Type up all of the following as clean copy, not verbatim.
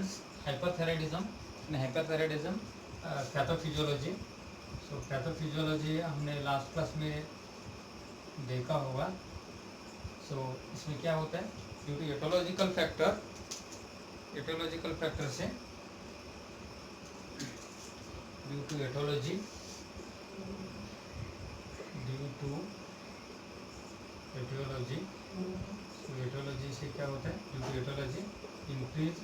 Friends, hyperthyroidism and hyperthyroidism, pathophysiology. So pathophysiology हमने last class में देखा होगा। सो इसमें क्या होता है, ड्यू टू एटोलॉजिकल फैक्टर से, ड्यू टू एटोलॉजी से क्या होता है, due to etiology increase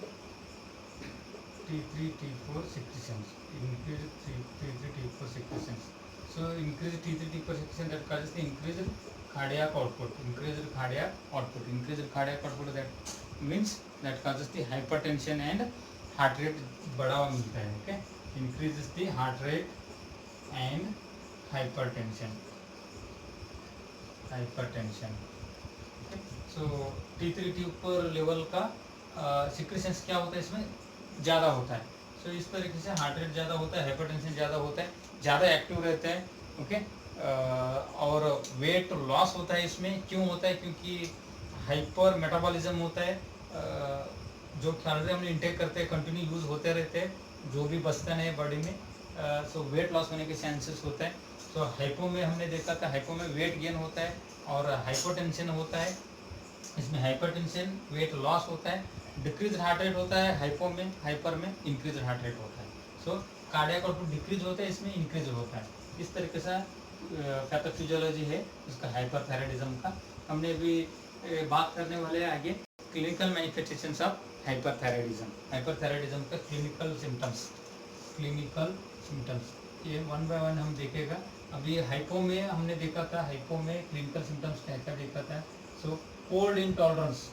T3 T4 secretions, increase T3 T4 secretions. So increase T3 T4 secretion that causes the increased cardiac output. That means that causes the hypertension and heart rate बढ़ावा मिलता है। Okay, increases the heart rate and hypertension. Okay, so T3 T4 level का secretions क्या होता है इसमें ज़्यादा होता है। सो इस तरीके से हार्ट रेट ज़्यादा होता है, हाइपरटेंशन ज़्यादा होता है, ज़्यादा एक्टिव रहते हैं। ओके, और वेट लॉस होता है। इसमें क्यों होता है, क्योंकि हाइपर मेटाबॉलिज्म होता है। जो कैलोरी हम इंटेक करते हैं कंटिन्यू यूज़ होते रहते हैं, जो भी बचता है बॉडी में, सो वेट लॉस होने के चांसेस होता है। सो हाइपो में हमने देखा था, हाइपो में वेट गेन होता है और हाइपोटेंशन होता है। इसमें हाइपरटेंशन, वेट लॉस होता है, डिक्रीज हार्ट रेट होता है हाइपो में, हाइपर में इंक्रीज हार्ट रेट होता है। सो कार्डियक आउटपुट डिक्रीज होता है, इसमें इंक्रीज होता है। इस तरीके से पैथोफिजियोलॉजी है इसका हाइपरथायराइडिज्म का। हमने भी बात करने वाले हैं आगे क्लिनिकल मैनिफेस्टेशंस ऑफ हाइपरथायराइडिज्म का क्लिनिकल सिम्टम्स। ये वन बाय वन हम देखेगा। अभी हाइपो में हमने देखा था, हाइपो में क्लिनिकल सिम्टम्स क्या क्या देखा था। So cold intolerance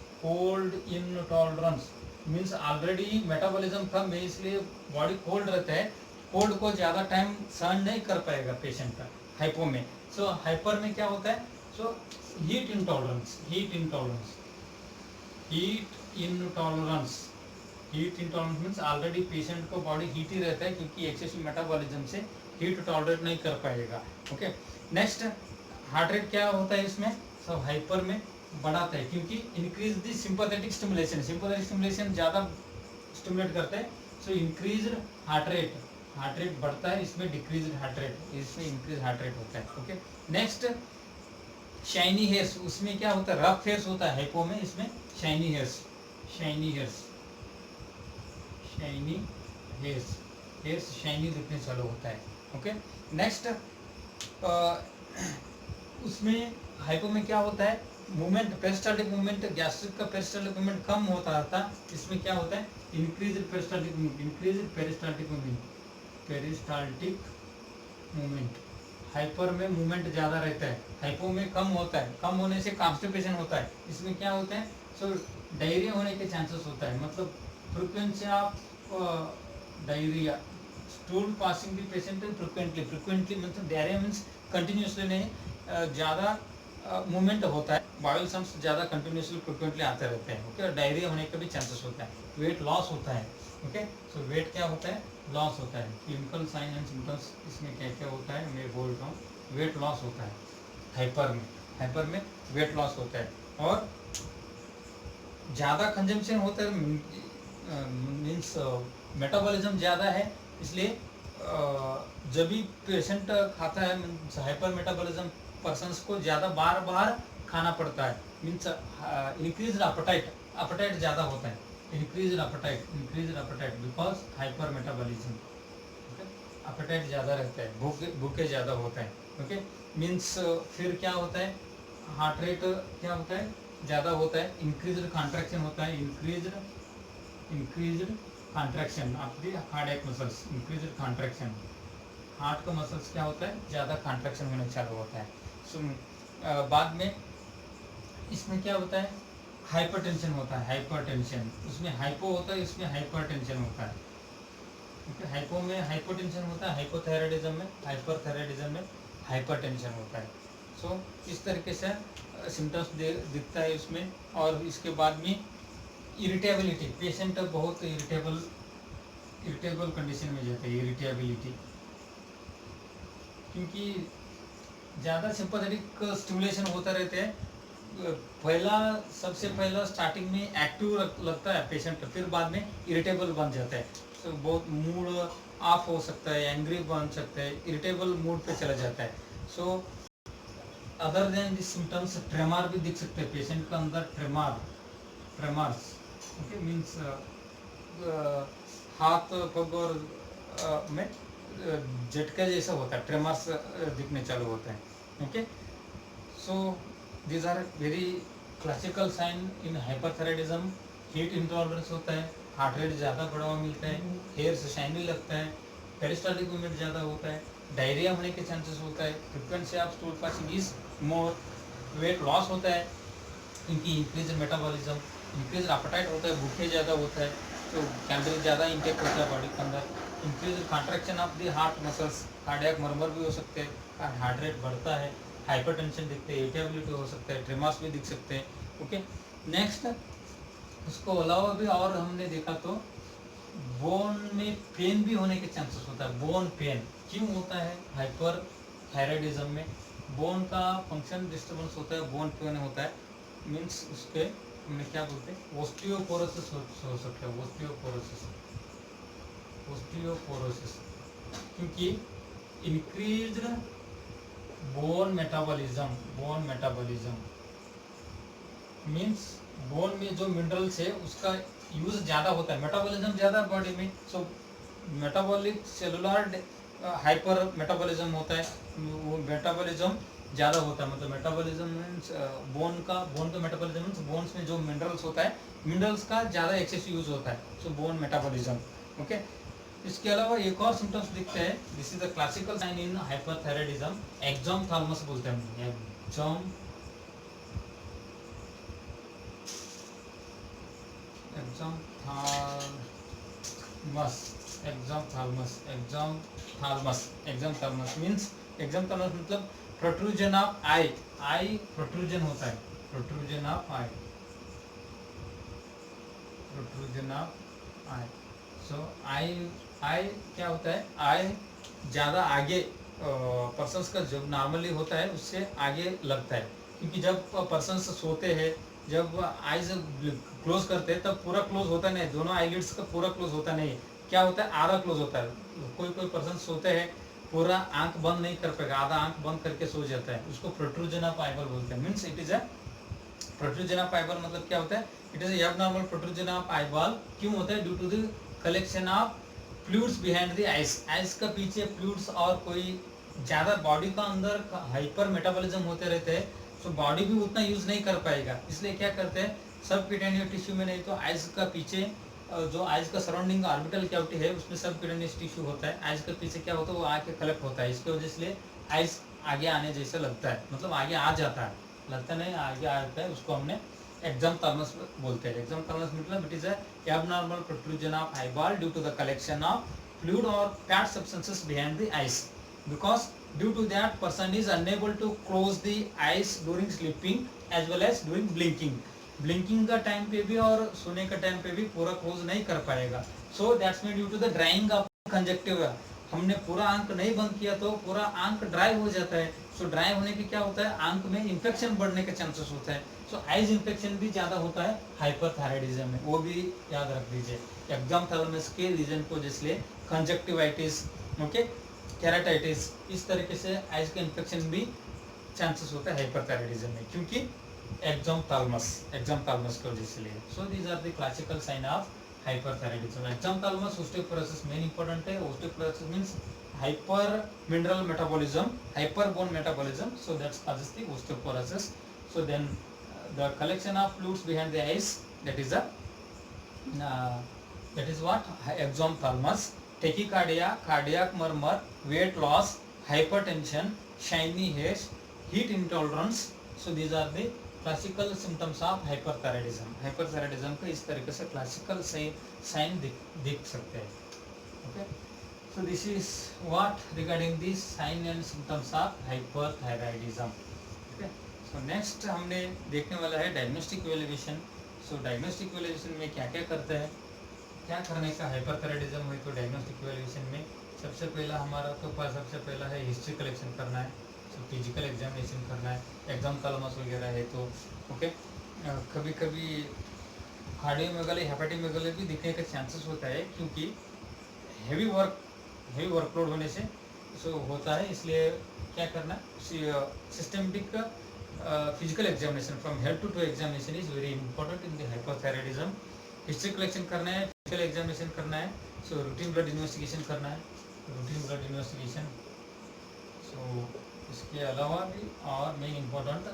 means already metabolism कम है, इसलिए बॉडी कोल्ड रहता है। कोल्ड को ज़्यादा टाइम सहन नहीं कर पाएगा पेशेंट का हाइपो में। सो हाइपर में क्या होता है, so heat intolerance means already patient को बॉडी हीट ही रहता है, क्योंकि एक्सेसिव मेटाबॉलिज्म से हीट टॉलरेट नहीं कर पाएगा। ओके, नेक्स्ट हार्ट रेट क्या होता है इसमें, सब हाइपर में बढ़ाता है, क्योंकि इंक्रीज द सिंपैथेटिक स्टिमुलेशन ज़्यादा स्टिमुलेट करता है। सो इंक्रीज हार्ट रेट बढ़ता है, इसमें डिक्रीज हार्ट रेट, इसमें इंक्रीज हार्ट रेट होता है। ओके, नेक्स्ट शाइनी हेयर्स, उसमें क्या होता है, रफ हेयर्स होता है हाइपो में, इसमें शाइनी हेयर्स शाइनी दिखने चालू होता है। ओके, नेक्स्ट उसमें हाइपो में क्या होता है, मूवमेंट, पेरिस्टाल्टिक मूवमेंट, गैस्ट्रिक का पेरिस्टाल्टिक मूवमेंट कम होता था। इसमें क्या होता है, इंक्रीज पेरिस्टाल्टिक मूवमेंट। हाइपर में मूवमेंट ज़्यादा रहता है, हाइपो में कम होता है। कम होने से कॉन्स्टिपेशन होता है। इसमें क्या होता है, सो डायरिया होने के चांसेस होता है, मतलब frequency of diarrhoea, stool passing the patient frequently मतलब डायरिया मीन्स कंटिन्यूसली नहीं, ज़्यादा मूवमेंट होता है, बाउल सम्स ज़्यादा कंटिन्यूसली फ्रिक्वेंटली आते रहते हैं। ओके, डायरिया होने का भी चांसेस होता है। वेट लॉस होता है। ओके, सो वेट क्या होता है, लॉस होता है। क्लिनिकल साइन एंड सिम्टम्स इसमें क्या क्या होता है, मैं बोल रहा हूँ, वेट लॉस होता है हाइपर में वेट लॉस होता है, और ज़्यादा कंजम्पशन होता है, मीन्स मेटाबॉलिज्म ज़्यादा है, इसलिए जब भी पेशेंट खाता है, हाइपर मेटाबॉलिज्म पर्सन्स को ज़्यादा बार खाना पड़ता है, मीन्स इंक्रीज अपटाइट ज़्यादा होता है, increase uptight because hyper metabolism. Uptight ज़्यादा रहता है, भूखे ज़्यादा होता है। ओके, मीन्स फिर क्या होता है, हार्ट रेट क्या होता है, ज़्यादा होता है, इंक्रीज्ड कॉन्ट्रैक्शन होता है, increased contraction of the cardiac muscles, increased contraction, heart का मसल्स क्या होता है, ज़्यादा कॉन्ट्रैक्शन होने चालू होता है। सो बाद में इसमें क्या होता है, हाइपरटेंशन होता है, उसमें हाइपो होता है, इसमें हाइपरटेंशन होता है। ओके, हाइपो में हाइपोटेंशन होता है, हाइपोथायराइडिज्म में, हाइपरथायराइडिज्म में हाइपरटेंशन होता है। सो इस तरीके से सिम्टम्स दिखता है इसमें। और इसके बाद में इरिटेबिलिटी, पेशेंट बहुत इरिटेबल कंडीशन में जाता है, इरिटेबिलिटी, क्योंकि ज़्यादा सिंपैथेटिक स्टिमुलेशन होता रहता है, पहला सबसे पहला स्टार्टिंग में एक्टिव लगता है पेशेंट, फिर बाद में इरिटेबल बन जाता है। तो बहुत मूड ऑफ हो सकता है, एंग्री बन सकता है, इरिटेबल मूड पे चला जाता है। So other than this symptoms tremor भी दिख सकते हैं पेशेंट के अंदर, ट्रेमर्स ओके मीन्स हाथ पग और में झटका जैसा होता है, ट्रेमर्स दिखने चालू होता है। Okay so these are very classical sign in hyperthyroidism. Heat intolerance होता है, हार्ट रेट ज़्यादा बढ़ा हुआ मिलता है, हेयर से शाइनी लगता है, पेरिस्टाल्टिक मूवमेंट ज़्यादा होता है, डायरिया होने के चांसेस होता है, frequency of stool passing is more, weight loss होता है क्योंकि इंक्रीज मेटाबॉलिज्म, इंक्रीज एपेटाइट होता है, भूखे ज़्यादा होता है, तो कैलोरी ज़्यादा इंटेक होता है बॉडी के अंदर, increase contraction of the heart muscles, cardiac murmur भी हो सकते हैं, हार्ट रेट बढ़ता है, हाइपरटेंशन दिखते हैं, इरिटेबिलिटी हो सकता है, ट्रेमर्स भी दिख सकते हैं। ओके नेक्स्ट उसको अलावा भी और हमने देखा तो बोन में पेन भी होने के चांसेस होता है। बोन पेन क्यों होता है हाइपर थायराइडिज्म में? बोन का फंक्शन डिस्टर्बेंस होता है, बोन पेन होता है, मीन्स उसके हमने क्या बोलते हैं ओस्टियोपोरोसिस हो सकता है, ओस्टियोपोरोसिस क्योंकि increased bone metabolism means bone में जो मिनरल्स है उसका यूज ज़्यादा होता है, मेटाबॉलिज्म ज़्यादा बॉडी में, सो मेटाबॉलिक सेलुलर हाइपर मेटाबॉलिज्म होता है, वो मेटाबॉलिज्म ज़्यादा होता है, मतलब मेटाबॉलिज्म मीन्स बोन का मेटाबॉलिज्म मीन्स बोन्स में जो मिनरल्स होता है, मिनरल्स का ज़्यादा एक्सेस यूज होता है, सो बोन मेटाबॉलिज्म। ओके इसके अलावा एक और सिम्टम्स दिखते हैं, this is the classical sign in hyperthyroidism, exophthalmos बोलते हैं, एक्सोथैलेमस मीन्स एक्सोथैलेमस मतलब प्रोट्रूजन ऑफ आई प्रोट्रूजन होता है, प्रोट्रूजन ऑफ आई। सो आई क्या होता है, आई ज़्यादा आगे पर्सन्स का जो नॉर्मली होता है उससे आगे लगता है, क्योंकि जब पर्सन्स सोते हैं, जब आईज क्लोज करते हैं तब पूरा क्लोज होता नहीं, दोनों आईलिड्स का पूरा क्लोज होता नहीं, क्या होता है आधा क्लोज होता है। कोई पर्सन सोते हैं पूरा आंख बंद नहीं कर पाएगा, आधा आंख बंद करके सो जाता है, उसको प्रोट्रूजन ऑफ आईबॉल बोलते हैं। Means it is a protrusion of eyeball मतलब क्या होता है, it is abnormal protrusion of eyeball. क्यों होता है? Due to the collection of fluids behind the eyes का पीछे फ्लूइड्स और कोई ज़्यादा बॉडी का अंदर हाइपर मेटाबॉलिज्म होते रहते हैं, तो बॉडी भी उतना यूज नहीं कर पाएगा, इसलिए क्या करते हैं सब क्यूटेनियस टिश्यू में नहीं तो आइज का पीछे जो आइज का सराउंडिंग ऑर्बिटल कैविटी है उसमें सब क्यूटेनियस टिश्यू होता है, आइज के पीछे क्या होता है वो आके कलेक्ट होता है, इसकी वजह से आइज आगे आने जैसा लगता है, मतलब आगे आ जाता है, लगता नहीं आगे आता है, उसको हमने एक्सोथैलेमस बोलते हैं। एक्सोथैलेमस मतलब it is abnormal protrusion of eyeball due to the collection of fluid और fat substances behind the eyes, because due to that person is unable to close the eyes during sleeping as well as during blinking का time पे भी और सोने का time पे भी पूरा क्लोज नहीं कर पाएगा। so that's mean due to the drying of conjunctiva, हमने पूरा आंख नहीं बंद किया तो पूरा आंख ड्राई हो जाता है, so ड्राई होने के क्या होता है आंख में इन्फेक्शन बढ़ने के चांसेस होता है, so आइज इन्फेक्शन भी ज़्यादा होता है हाइपरथायराइडिज्म में, वो भी याद रख दीजिए। एक्सोथैलेमस के रीजन को जिसलिए कंजक्टिवाइटिस, ओके केराटाइटिस, इस तरीके से आइज का इन्फेक्शन भी चांसेस होता है हाइपरथायराइडिज्म में, क्योंकि एक्सोथैलेमस की वजह से। So these are the classical sign of hyperthyroidism. Exophthalmos osteoporosis main important है, osteoporosis means hyper mineral metabolism, hyper bone metabolism, so that's causes the osteoporosis. So then the collection of fluids behind the eyes, that is what exophthalmos. tachycardia, cardiac murmur, weight loss, hypertension, shiny hairs, heat intolerance, so these are the classical symptoms of hyperthyroidism. hyperthyroidism का इस तरीके से classical sign दिख सकते हैं। okay, so this is what regarding the sign and symptoms of hyperthyroidism. okay, so next हमने देखने वाला है diagnostic evaluation. so diagnostic evaluation में क्या क्या करते हैं, क्या करने का हाइपरथायराइडिज्म हुई तो डायग्नोस्टिक इवैल्यूएशन में सबसे पहला हमारा तो सबसे पहला है हिस्ट्री कलेक्शन करना है। तो फिजिकल एग्जामिनेशन करना है, एग्जाम कॉलम्स वगैरह है तो ओके। कभी कभी कार्डियोमेगाली हेपेटोमेगाली भी दिखने का चांसेस होता है, क्योंकि हेवी वर्कलोड होने से होता है। इसलिए क्या करना, systematic physical examination from head to examination is very important in the hypothyroidism. History collection करना है, फिजिकल एग्जामिनेशन करना है, सो रूटीन ब्लड इन्वेस्टिगेशन करना है, रूटीन ब्लड इन्वेस्टिगेशन। सो इसके अलावा भी और main important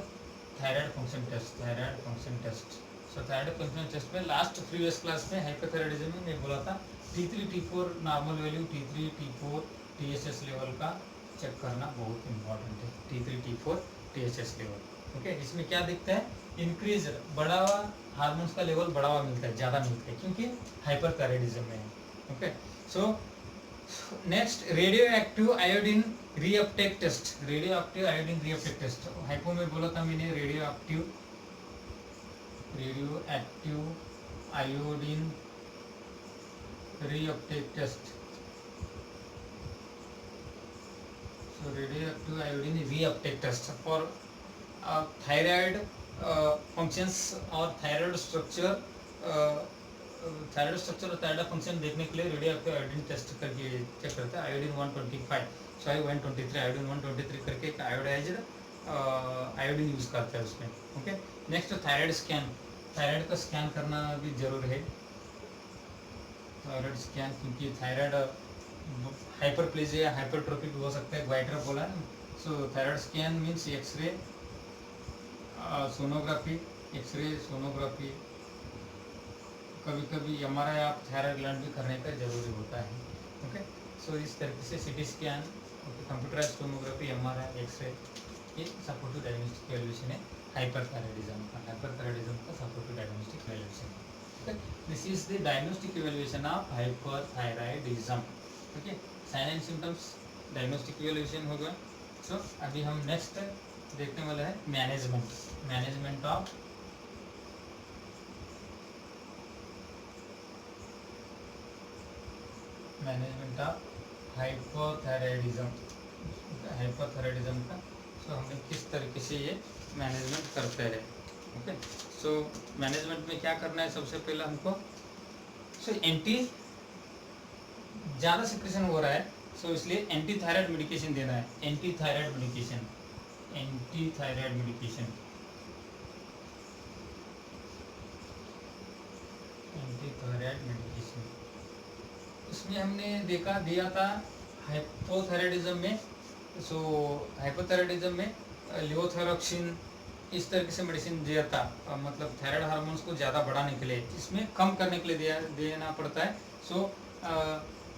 thyroid function test. So thyroid function test में लास्ट प्रीवियस क्लास में हाइपोथायराइडिज्म में मैं बोला था T3 T4 normal value, T3 T4 TSS level का चेक करना बहुत इंपॉर्टेंट है। T3 T4 TSS level okay. इसमें क्या दिखता है, इंक्रीज बढ़ा हुआ हार्मोन्स का लेवल बढ़ा हुआ मिलता है, ज़्यादा मिलता है, क्योंकि हाइपरथायराइडिज्म में है okay. So next radio active iodine reuptake test. Radio active iodine reuptake test hypo में बोला था मैंने, radio active iodine reuptake test. So radioactive iodine reuptake test for thyroid functions और थायराइड स्ट्रक्चर और थायराइड फंक्शन देखने के लिए radioactive iodine test करके चेक करते हैं। आयोडीन 123 आयोडीन 123 करके एक आयोडाइज्ड आयोडीन यूज करता है उसमें okay. Next thyroid scan, thyroid का स्कैन करना भी जरूर है, थायराइड स्कैन, क्योंकि थायराइड हाइपरप्लेजिया हाइपरट्रोफी भी हो सकता है, ग्वाइटर बोला है। So thyroid scan means x ray sonography, कभी कभी MRI आप थायराइड ग्लैंड भी करने का जरूरी होता है ओके। सो इस तरीके से CT scan, computerize sonography, MRI, X ray, ये सपोर्टिव डायग्नोस्टिक इवैल्यूएशन है हाइपरथायराइडिज्म का supportive diagnostic evaluation. This is the diagnostic evaluation of hyperthyroidism. Okay, sign and symptoms diagnostic evaluation हो गया। So अभी हम next देखने वाला है मैनेजमेंट ऑफ हाइपोथायराइडिज्म का। सो हमें किस तरीके से ये मैनेजमेंट करते हैं ओके। सो मैनेजमेंट में क्या करना है, सबसे पहले हमको एंटी ज़्यादा सिक्रेशन हो रहा है, सो इसलिए एंटी थायराइड मेडिकेशन देना है। एंटी थायराइड मेडिकेशन इसमें हमने दिया था हाइपोथायराइडिज्म में। सो हाइपोथायराइडिज्म में लिवोथायरोक्सिन इस तरीके से मेडिसिन दिया था, मतलब थायराइड हार्मोन्स को ज़्यादा बढ़ाने के लिए, इसमें कम करने के लिए देना पड़ता है। सो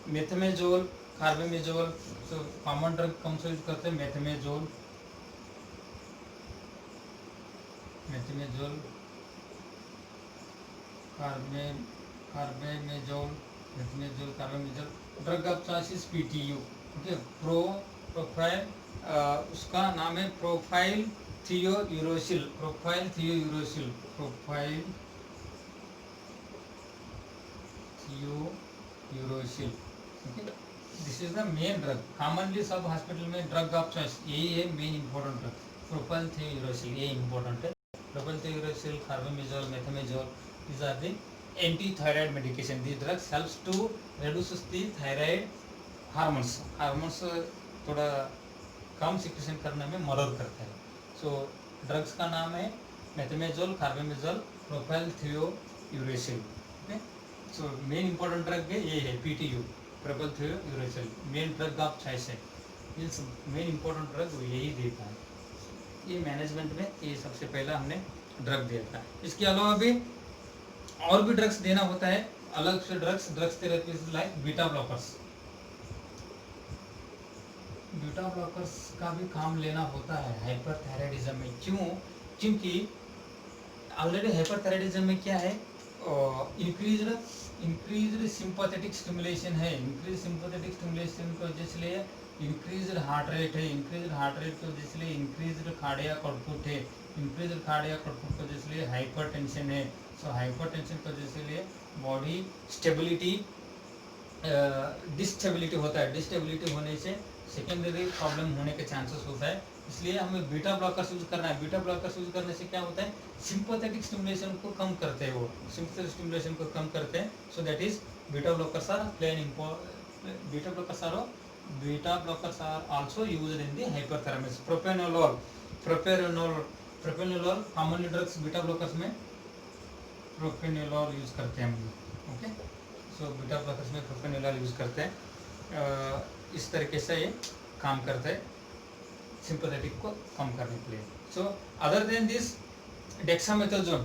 मेथमेजोल, कार्बेमेजोल, सो कॉमन ड्रग कम से यूज करते हैं, methimazole, carbimazole. Drug of choice is PTU okay. Propyl उसका नाम है propyl thiouracil okay. This is the main drug, commonly सब हॉस्पिटल में ड्रग ऑफ चॉइस यही है, main important drug propyl thiouracil, ये इंपॉर्टेंट है। Propyl thiouracil, carbimazole, methimazole, these are the anti-thyroid medication. These drugs helps to reduce the thyroid hormones थोड़ा कम secretion करने में मदद करता है। सो ड्रग्स का नाम है methimazole, carbimazole, propyl thiouracil okay. So main important drug है ये है PTU, propyl thiouracil, main drug of choice है, मीन्स मेन इंपॉर्टेंट ड्रग वो यही देता है। ये मैनेजमेंट में ये सबसे पहला हमने ड्रग दिया था। इसके अलावा भी और भी ड्रग्स देना होता है, अलग से drugs therapies like beta blockers का भी काम लेना होता है हाइपरथायराइडिज्म में। क्योंकि ऑलरेडी हाइपरथायराइडिज्म में क्या है, इंक्रीज्ड सिंपैथेटिक स्टिमुलेशन है। इंक्रीज सिंपैथेटिक स्टिमुलेशन की वजह से इंक्रीज्ड हार्ट रेट है, इंक्रीज्ड हार्ट रेट की वजह से इंक्रीज्ड कार्डियक आउटपुट है, इंक्रीज्ड कार्डियक आउटपुट की वजह से हाइपरटेंशन है। सो हाइपरटेंशन की वजह से बॉडी डिस्टेबिलिटी होता है। डिस्टेबिलिटी होने से सेकेंडरी प्रॉब्लम होने के चांसेस होता है, इसलिए हमें बीटा ब्लॉकर्स यूज करना है। बीटा ब्लॉकर्स यूज करने से क्या होता है, सिंपैथेटिक स्टिमुलेशन को कम करते हैं, वो सिंपैथेटिक स्टिमुलेशन को कम करते हैं। So that is beta blockers are beta blockers are also used in the hyperthalamus. Propranolol commonly drugs beta blockers में प्रोप्रानोलोल यूज करते हैं हम लोग। ओके, सो बीटा ब्लॉकर्स में प्रोप्रानोलोल यूज करते हैं। इस तरीके से ये काम करते हैं सिंपैथेटिक को कम करने के लिए। So other than this dexamethasone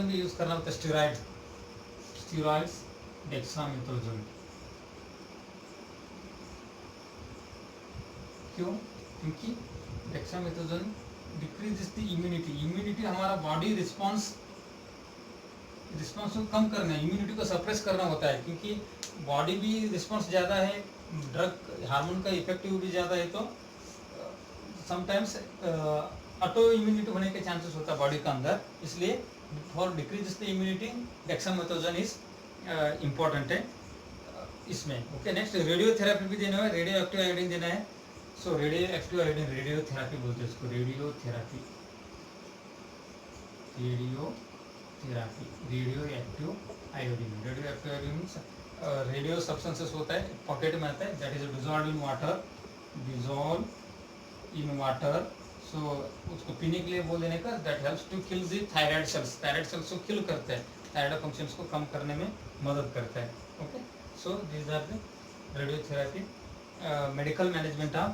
भी यूज करना होता है। स्टेरॉइड्स डेक्सामेथासोन क्यों? क्योंकि डेक्सामेथासोन डिक्रीजेस द इम्यूनिटी हमारा बॉडी रिस्पॉन्स को कम करना है, इम्यूनिटी को सप्रेस करना होता है। क्योंकि बॉडी भी रिस्पॉन्स ज़्यादा है, ड्रग हार्मोन का इफेक्टिव भी ज़्यादा है, तो समटाइम्स ऑटो इम्यूनिटी होने के चांसेस होता है बॉडी का अंदर। इसलिए for decrease the immunity dexamethasone is important है इसमें। ओके, नेक्स्ट रेडियोथेरेपी भी देना है, रेडियो एक्टिव आयोडीन देना है। So radio active iodine radiotherapy बोलते हैं इसको, radio active iodine means radio substances होता है, पॉकेट में आता है, that is dissolve in water. सो उसको पीने के लिए बोल देने का, that helps to kill the thyroid cells को किल करता है, थायराइड फंक्शंस को कम करने में मदद करता है। Okay, so this are the radiotherapy. Medical management of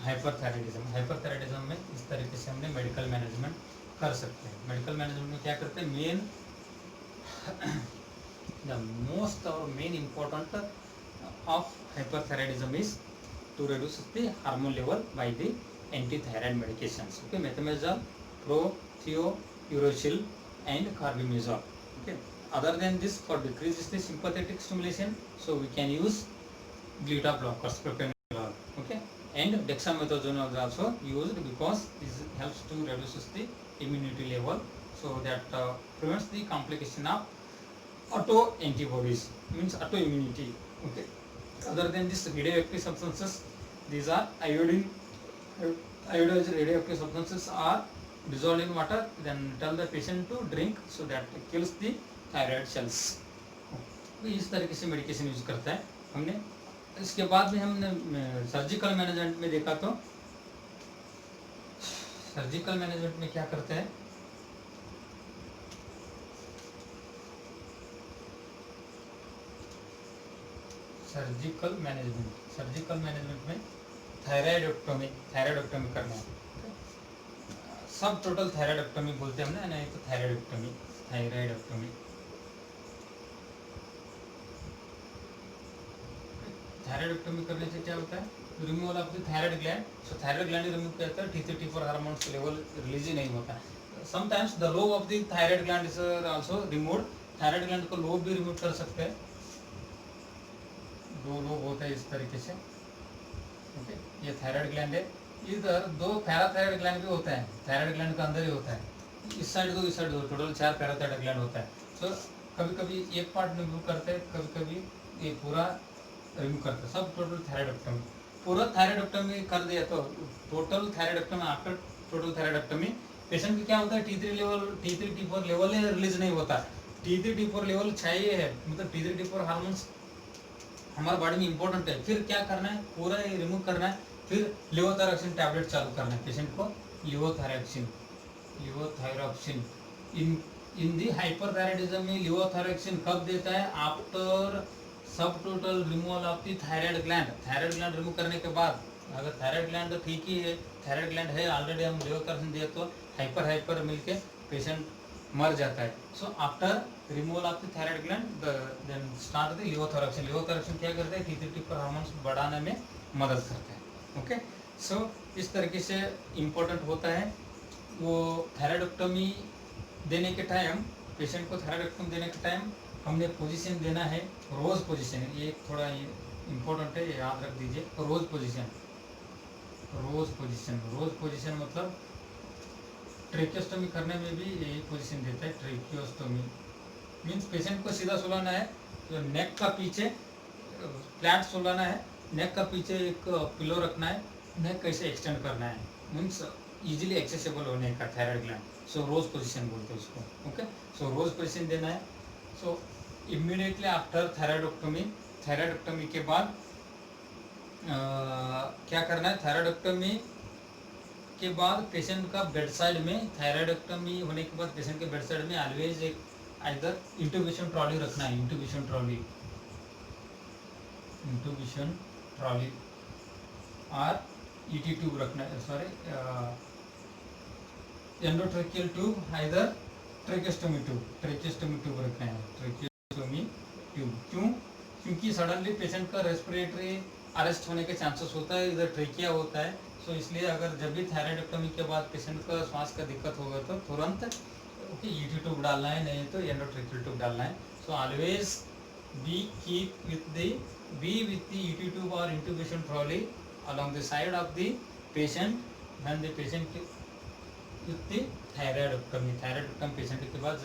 hyperthyroidism में इस तरीके से हमने मेडिकल मैनेजमेंट कर सकते हैं। मेडिकल मैनेजमेंट में क्या करते हैं, the most or main important of hyperthyroidism is to reduce the hormone level by the anti-thyroid medications. Okay, methimazole, prothiouracil, and carbimazole. Okay, other than this, for decreases the sympathetic stimulation, so we can use beta blockers, propranolol. Okay, and dexamethasone is also used because this helps to reduce the immunity level, so that prevents the complication of auto antibodies, means autoimmunity. Okay, other than this radioactive substances, these are iodized radioactive substances are dissolved in water, then tell the patient to drink, so that it kills the thyroid cells. इस तरीके से medication use करता है हमने। इसके बाद में हमने सर्जिकल मैनेजमेंट में देखा, तो सर्जिकल मैनेजमेंट में क्या करते हैं, सर्जिकल मैनेजमेंट में थायराइडोक्टोमी करना है। सब टोटल थायराइडोक्टोमी बोलते हैं हमने, नहीं तो थायराइडोक्टोमी। थायराइडोक्टोमी करने से क्या होता है, removal of the thyroid gland. So thyroid gland remove करता है, T3T4 हार्मोन्स लेवल रिलीज ही नहीं होता। Sometimes the lobe of the thyroid gland is also removed. Thyroid gland को लोब भी रिमूव कर सकते हैं, दो लोब होता है इस तरीके से। ओके, ये थायराइड ग्लैंड है, इधर दो पैराथायराइड ग्लैंड भी होता है, थायराइड ग्लैंड का अंदर ही होता है, इस साइड दो इस साइड दो, टोटल 4 पैराथायराइड ग्लैंड होता है। सो कभी कभी एक पार्ट रिमूव करते हैं, कभी कभी ये पूरा रिमूव करते हैं, सब टोटल थायराइडोक्टोमी। पूरा थायराइडोक्टोमी कर दिया तो टोटल थायराइडोक्टोमी, आफ्टर टोटल थायराइडोक्टोमी पेशेंट को क्या होता है, T3T4 लेवल रिलीज नहीं होता। T3T4 लेवल चाहिए है, मतलब T3T4 हार्मोन्स हमारे बॉडी में इंपॉर्टेंट है। फिर क्या करना है, पूरा रिमूव करना है, फिर लेवोथायरॉक्सिन टैबलेट चालू करना है पेशेंट को। लेवोथायरॉक्सिन इन दी हाइपरथायराइडिज्म में लेवोथायरॉक्सिन कब देता है, आफ्टर सब total removal of the thyroid gland. Thyroid gland remove करने के बाद, अगर थायराइड ग्लैंड ठीक ही है, थायराइड ग्लैंड है ऑलरेडी, हम लेवोथायरॉक्सिन दिए तो हाइपर मिलके पेशेंट मर जाता है। So after removal of the thyroid gland then start the levothyroxine. Levothyroxine क्या करता है, T3T4 हार्मोन्स बढ़ाने में मदद करता है। ओके, सो इस तरीके से इम्पोर्टेंट होता है वो थायराइडोक्टोमी देने के टाइम, पेशेंट को थायराइडोक्टोमी देने के टाइम हमने पोजीशन देना है, रोज पोजीशन। ये थोड़ा इम्पोर्टेंट है, याद रख दीजिए। रोज पोजीशन मतलब ट्रेकियोस्टोमी करने में भी यही पोजीशन देता है। ट्रेकियोस्टोमी मीन्स पेशेंट को सीधा सुलाना है, तो नेक का पीछे फ्लैट सुलाना है, नेक का पीछे एक पिलो रखना है, उन्हें कैसे एक्सटेंड करना है, मीन्स इजीली एक्सेसिबल होने का थायराइड ग्लैंड। सो रोज पोजीशन बोलते हैं उसको। ओके, सो रोज पोजीशन देना है। सो इमीडिएटली आफ्टर थायराइडोक्टोमी, थायराइडोक्टोमी के बाद क्या करना है, थायराइडोक्टोमी के बाद पेशेंट का बेड साइड में, थायराइडोक्टोमी होने के बाद पेशेंट के बेड साइड में ऑलवेज एक आइदर इंट्यूबेशन ट्रॉली रखना है, इंट्यूबेशन ट्रॉली और ईटी ट्यूब रखना है, sorry endotracheal tube, either tracheostomy tube रखना है, ट्रेकेस्टोमी ट्यूब। क्योंकि सडनली पेशेंट का रेस्पिरेटरी अरेस्ट होने के चांसेस होता है, इधर ट्रेकिया होता है। सो इसलिए अगर जब भी थायराइडोक्टोमी के बाद पेशेंट का श्वास का दिक्कत होगा तो तुरंत ओके ईटी ट्यूब डालना है, नहीं तो एंडोट्रेकियल ट्यूब डालना है। So always be with the ET tube or intubation trolley along the side of the patient when the patient with the thyroidectomy patient के बाद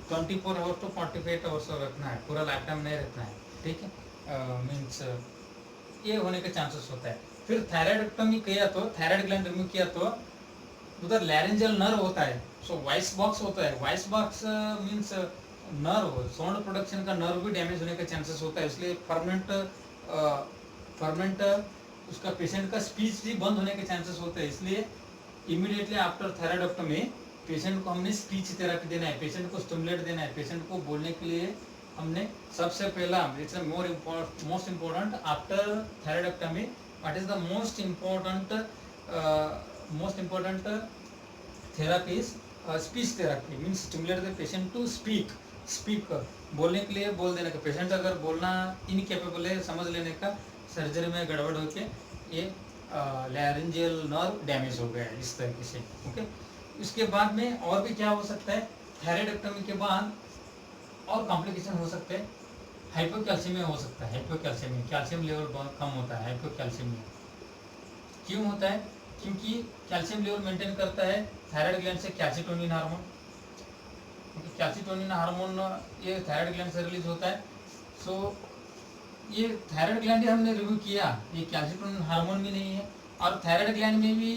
24 आवर्स to 48 आवर्स रखना है, पूरा लाइफ टाइम नहीं रखना है, ठीक है। मीन्स ये होने के चांसेस होता है। फिर थायराइडोक्टोमी किया तो, थायराइड ग्लैंड रिमूव किया तो उधर लैरिंजियल नर्व होता है, सो वॉइस बॉक्स होता है। Voice box means nerve, sound production का नर्व भी डैमेज होने का चांसेस होता है, इसलिए परमानेंट उसका पेशेंट का स्पीच भी बंद होने के चांसेस होते हैं। इसलिए इमीडिएटली आफ्टर थायराइडोक्टोमी पेशेंट को हमने स्पीच थेरेपी देना है, पेशेंट को स्टिमुलेट देना है, पेशेंट को बोलने के लिए हमने सबसे पहला, it's most important after thyroidectomy, what is the most important therapy is speech therapy, means stimulate the patient to speak बोलने के लिए बोल देने का। पेशेंट अगर बोलना इनकेपेबल है, समझ लेने का, सर्जरी में गड़बड़ होके ये लैरिंजियल नर्व डैमेज हो गया है, इस तरीके से। ओके, इसके बाद में और भी क्या हो सकता है, थायराइडोक्टोमी के बाद और कॉम्प्लिकेशन हो सकते हैं। हाइपोकैल्सीमिया हो सकता है, हाइपोकैल्सीमिया, कैल्शियम लेवल बहुत कम होता है। हाइपोकैल्सीमिया क्यों होता है, क्योंकि कैल्शियम लेवल मेंटेन करता है थायराइड ग्लैंड से कैल्सिटोनिन हार्मोन, क्योंकि कैल्सिटोनिन हार्मोन ये थायराइड ग्लैंड से रिलीज होता है। सो ये थायराइड ग्लैंड ही हमने रिव्यू किया, ये कैल्सिटोनिन हार्मोन भी नहीं है। और थायराइड ग्लैंड में भी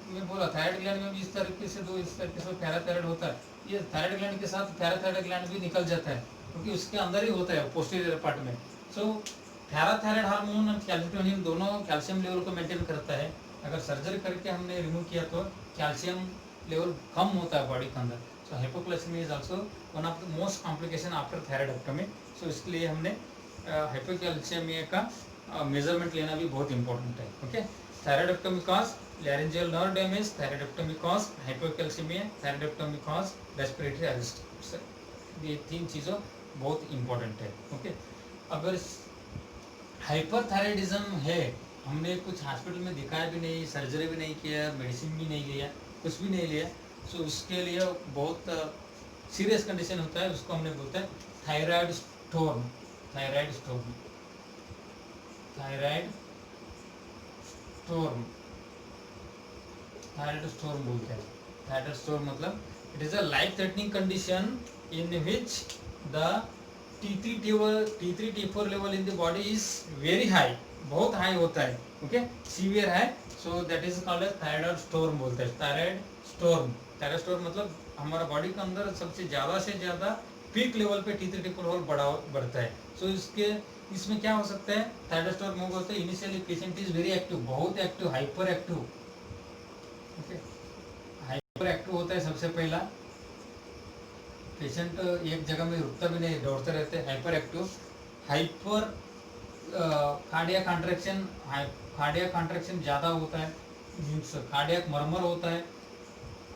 मैं बोला, थायराइड ग्लैंड में भी इस तरीके से इस तरीके से पैराथायराइड होता है। ये थायराइड ग्लैंड के साथ पैराथायराइड ग्लैंड भी निकल जाता है, क्योंकि उसके अंदर ही होता है पोस्टीरियर पार्ट में। सो पैराथायराइड हार्मोन और कैल्सिटोनिन दोनों कैल्शियम लेवल को मेंटेन करता है। अगर सर्जरी करके हमने रिमूव किया तो कैल्शियम लेवल कम होता है बॉडी के अंदर। So hypoglycaemia is also one of the most complication after thyroidectomy. So इसके लिए हमने हाइपोक्लाइसेमिया का मेजरमेंट लेना भी बहुत इंपॉर्टेंट है। Okay, thyroidectomy cause laryngeal nerve damage, thyroidectomy cause hypoglycaemia, thyroidectomy cause respiratory arrest. ये तीन चीज़ों बहुत इंपॉर्टेंट है। ओके, अगर हाइपरथायराइडिज्म है, हमने कुछ हॉस्पिटल में दिखाया भी नहीं, सर्जरी भी नहीं किया, मेडिसिन भी नहीं लिया, कुछ भी नहीं लिया, सो उसके लिए बहुत सीरियस कंडीशन होता है, उसको हमने बोलते हैं थायराइड स्टोर्म। थायराइड स्टोर्म बोलते हैं। थायराइड स्टोर्म मतलब it is a life threatening condition in which the T3 T4 level in the body is very high, बहुत हाई होता है। ओके, सीवियर है, so that is called as thyroid storm बोलते हैं। Thyroid storm मतलब हमारा body के अंदर सबसे ज़्यादा से ज़्यादा पीक लेवल पे T3 T4 लेवल बढ़ता है। सो इसमें क्या हो सकता है, थायराइड स्टोर्म हो बोलते हैं initially patient is very active, बहुत active, hyper active. Okay, hyper active होता है सबसे पहला, पेशेंट एक जगह में रुकता भी नहीं, दौड़ते रहते, हाइपर एक्टिव। कार्डियक कॉन्ट्रैक्शन ज़्यादा होता है, मीन्स कार्डियक मर्मर होता है,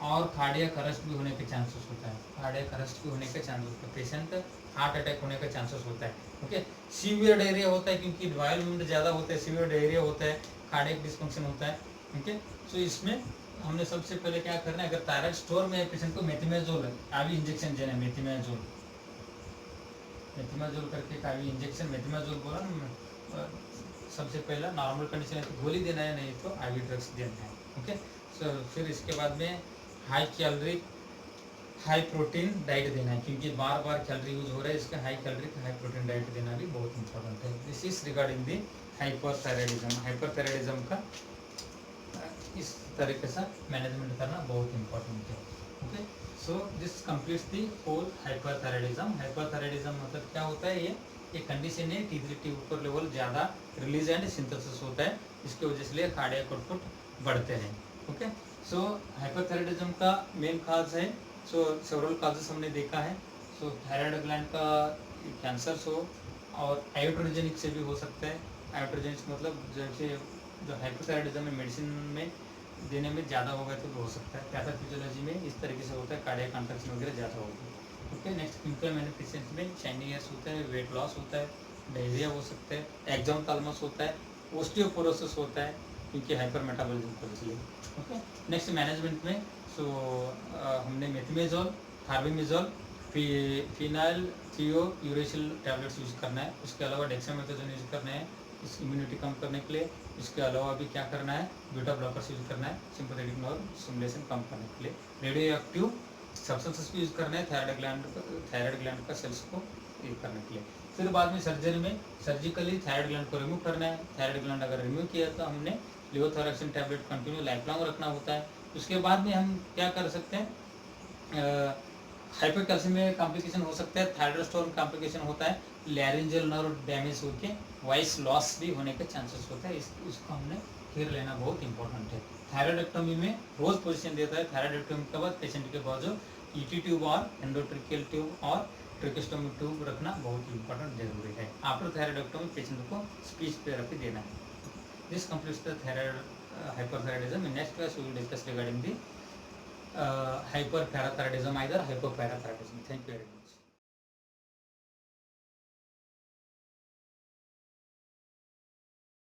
और कार्डियक अरेस्ट भी होने के चांसेस होता है। कार्डियक अरेस्ट भी होने के चांसेस होता है, पेशेंट हार्ट अटैक होने का चांसेस होता है। ओके, सीवियर डायरिया होता है, क्योंकि वायरल मूवमेंट ज़्यादा होता है, सीवियर डायरिया होता है, कार्डियक डिस्फंक्शन होता है। ओके, सो इसमें हमने सबसे पहले क्या करना है, अगर थायराइड स्टोर में पेशेंट को मेथिमेजोल आवी इंजेक्शन देना है। मेथिमेजोल करके आवी इंजेक्शन, मेथिमेजोल बोला ना, सबसे पहला नॉर्मल कंडीशन है तो गोली देना है, नहीं तो आवी ड्रग्स देना है। ओके, सो फिर इसके बाद में high calorie high protein diet देना है, क्योंकि बार बार कैलोरी यूज हो रहा है, इसका high calorie high protein diet देना भी बहुत इंपॉर्टेंट है। This is regarding the hyperthyroidism. Hyperthyroidism का इस तरीके से मैनेजमेंट करना बहुत इंपॉर्टेंट है। Okay, so this completes the whole hyperthyroidism. Hyperthyroidism मतलब क्या होता है, ये एक कंडीशन है T3 T4 लेवल ज़्यादा रिलीज एंड सिंथेसिस होता है, इसकी वजह से कार्डियक आउटपुट बढ़ते हैं। ओके, सो हाइपरथायराइडिज्म का मेन काज है, सो सेवरल काजेस हमने देखा है। सो थायराइड ग्लैंड का कैंसर हो और आयोट्रोजेनिक से भी हो सकता है। आयोट्रोजेनिक मतलब जैसे जो हाइपोथायराइडिज्म में मेडिसिन में देने में ज़्यादा होगा तो भी हो सकता है। पैथोफिजियोलॉजी में इस तरीके से होता है, कार्डियक कॉन्ट्रैक्शन वगैरह ज़्यादा होगी। ओके, नेक्स्ट क्लिनिकल मैनिफेस्टेशन में शाइनिंग होता है, वेट लॉस होता है, डायरिया हो सकता है, एक्सोथैलेमस होता है, ओस्टियोपोरोसिस होता है क्योंकि हाइपर मेटाबॉलिज्म को इसलिए। ओके, नेक्स्ट मैनेजमेंट में सो हमने मेथमेजोल, कार्बेमेजोल, फिनाइल थियो यूरेसिल टैबलेट्स यूज़ करना है। उसके अलावा डेक्सामेथासोन यूज़ करना है इस इम्यूनिटी कम करने के लिए। इसके अलावा भी क्या करना है, बीटा ब्लॉकर्स यूज़ करना है सिंपैथेटिक नर्व स्टिमुलेशन कम करने के लिए। रेडियो एक्टिव सब्सटेंसेस भी यूज़ करना है थायराइड ग्लैंड का सेल्स को ये करने के लिए। फिर बाद में सर्जरी में सर्जिकली थायराइड ग्लैंड को रिमूव करना है। थायराइड ग्लैंड अगर रिमूव किया तो हमने लिवोथोरैक्सिन टैबलेट कंटिन्यू लाइफ लॉन्ग रखना होता है। उसके बाद में हम क्या कर सकते हैं, हाइपरकैल्सियम कॉम्प्लिकेशन हो सकता है, थायराइड स्टोन कॉम्प्लिकेशन होता है, लैरिंजियल नर्व डैमेज होकर वॉइस लॉस भी होने के चांसेस होता है। इसको हमने केयर लेना बहुत इंपॉर्टेंट है। थायराइडेक्टोमी में रोज पोजीशन देता है। थायराइडेक्टोमी के बाद पेशेंट के बाजू ईटी ट्यूब और एंडोट्रिकियल ट्यूब और ट्रिकोस्टोमी ट्यूब रखना बहुत इंपॉर्टेंट जरूरी है। आफ्टर थायराइडेक्टोमी पेशेंट को स्पीच थेरेपी देना है। This completes the thyroid hyperthyroidism. In next class we will discuss regarding the hyperparathyroidism, either hypoparathyroidism. Thank you very much.